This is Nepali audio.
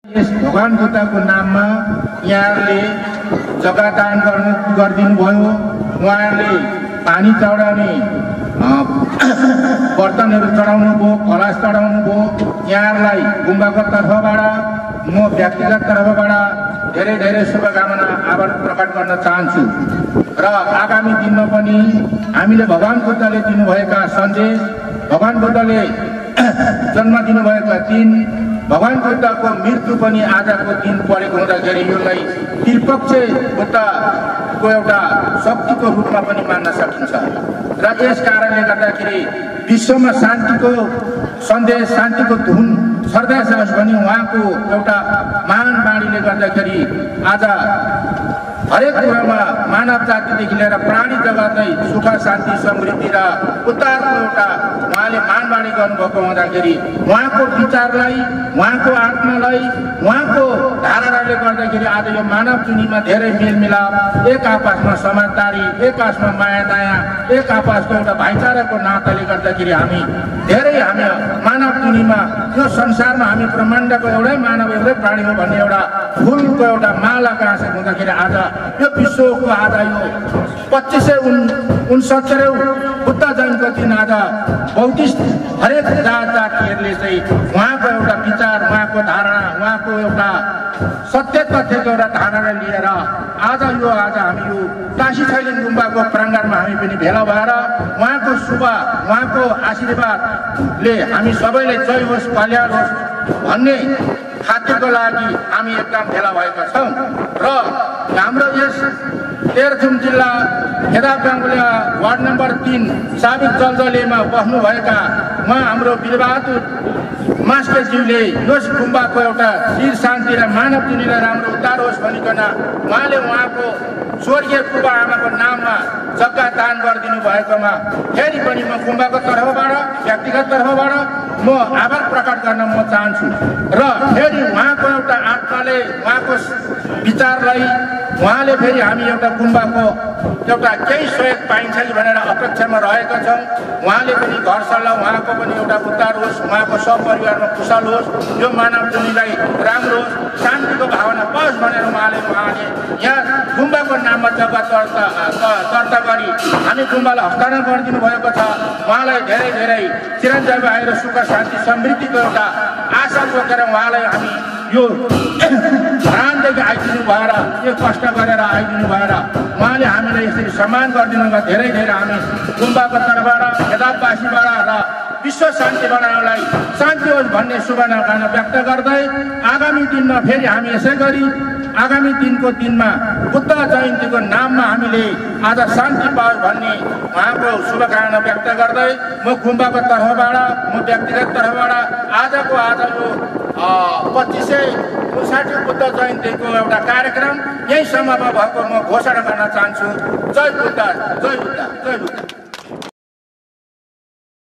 यस भगवान बुद्धको नाममा यहाँले जग्गा दान गरिदिनु भयो। उहाँले पानी चढाउने बर्तनहरू चढाउनु भयो, कलश चढाउनु भयो। यहाँलाई गुम्बाको तर्फबाट म व्यक्तिगत तर्फबाट धेरै धेरै शुभकामना आभार प्रकट गर्न चाहन्छु। र आगामी दिनमा पनि हामीले भगवान बुद्धले दिनुभएका सन्देश, भगवान बुद्धले जन्म दिनुभएका दिन, भगवान बुद्धको मृत्यु पनि आजको दिन परेको हुँदाखेरि यसलाई त्रिपक्ष बुद्धको एउटा शक्तिको रूपमा पनि मान्न सकिन्छ। र यस कारणले गर्दाखेरि विश्वमा शान्तिको सन्देश, शान्तिको धुन सर्दै जाओस् भनी उहाँको एउटा महान बाणीले गर्दाखेरि आज हरेक कुरामा मानव जातिदेखि लिएर प्राणी जगतै सुख, शान्ति, समृद्धि र उद्धारको एउटा उहाँले मानवाणी गर्नुभएको हुँदाखेरि उहाँको विचारलाई, उहाँको आत्मालाई, उहाँको धारणाले गर्दाखेरि आज यो मानव जुनीमा धेरै मेलमिलाप, एक आपसमा समझदारी, एक आपसमा माया दया, एक आपसको एउटा भाइचाराको नाताले गर्दाखेरि हामी मानव जुनीमा यो संसारमा हामी ब्रह्माण्डको एउटै मानव, एउटै प्राणी हो भन्ने एउटा फुलको एउटा माला गाँसेको हुँदाखेरि आज यो विश्वको आज यो 2569 बुद्ध जयन्तीको दिन आज बौद्धिस्ट हरेक जातिहरूले चाहिँ उहाँको एउटा विचार, उहाँको धारणा, उहाँको एउटा सत्य तथ्यको एउटा धारणा लिएर आज हामी यो काशी छैलिङ गुम्बाको प्राङ्गणमा हामी पनि भेला भएर उहाँको शुभ, उहाँको आशीर्वादले हामी सबैलाई जय होस्, कल्याण होस् भन्ने खातिरको लागि हामी एकदम भेला भएका छौँ। र हाम्रो यस तेह्रथुम जिल्ला खेदाप गाउँले वार्ड नम्बर 3 साबिक जलजलेमा बस्नुभएका उहाँ हाम्रो वीरबहादुर मास्टरज्यूले यस गुम्बाको एउटा शिर शान्ति र मानव जुनीलाई राम्रो उद्धार होस् भनिकन उहाँले उहाँको स्वर्गीय बुबा आमाको नाममा जग्गा दान गरिदिनु भएकोमा फेरि पनि म गुम्बाको तर्फबाट, व्यक्तिगत तर्फबाट म आभार प्रकट गर्न म चाहन्छु। र फेरि उहाँको एउटा आत्माले, उहाँको विचारलाई उहाँले फेरि हामी एउटा गुम्बाको एउटा केही सहयोग पाइन्छ कि भनेर अपेक्षामा रहेका छौँ। उहाँले पनि घर सल्लाह, उहाँको पनि एउटा उद्धार होस्, उहाँको सपरिवारमा कुशल होस्, यो मानव जुनीलाई राम्रो होस्, शान्तिको भावना पाओस् भनेर उहाँले यहाँ गुम्बाको नाममा जग्गा दर्ता गरी हामी गुम्बालाई हस्तान्तरण गरिदिनु भएको छ। उहाँलाई धेरै धेरै चिरञ्जीवी आएर सुख, शान्ति, समृद्धिको एउटा आशा बोकेर उहाँलाई हामी यो धरानदेखि आइदिनु भएर, यो कष्ट गरेर आइदिनु भएर उहाँले हामीलाई यसरी सम्मान गरिदिनु भयो। धेरै धेरै हामी गुम्बाको तर्फबाट, खेदापवासीबाट र विश्व शान्ति बनाउनलाई शान्ति होस् भन्ने शुभकामना व्यक्त गर्दै आगामी दिनमा फेरि हामी यसै गरी आगामी दिनमा बुद्ध जयन्तीको नाममा हामीले आज शान्ति पाओस् भन्ने उहाँको शुभकामना व्यक्त गर्दै म गुम्बाको तर्फबाट, म व्यक्तिगत तर्फबाट आज यो 2559 बुद्ध जयन्तीको एउटा कार्यक्रम यही समयमा भएको म घोषणा गर्न चाहन्छु। जय बुद्ध, जय बुद्ध, जय बुद्ध।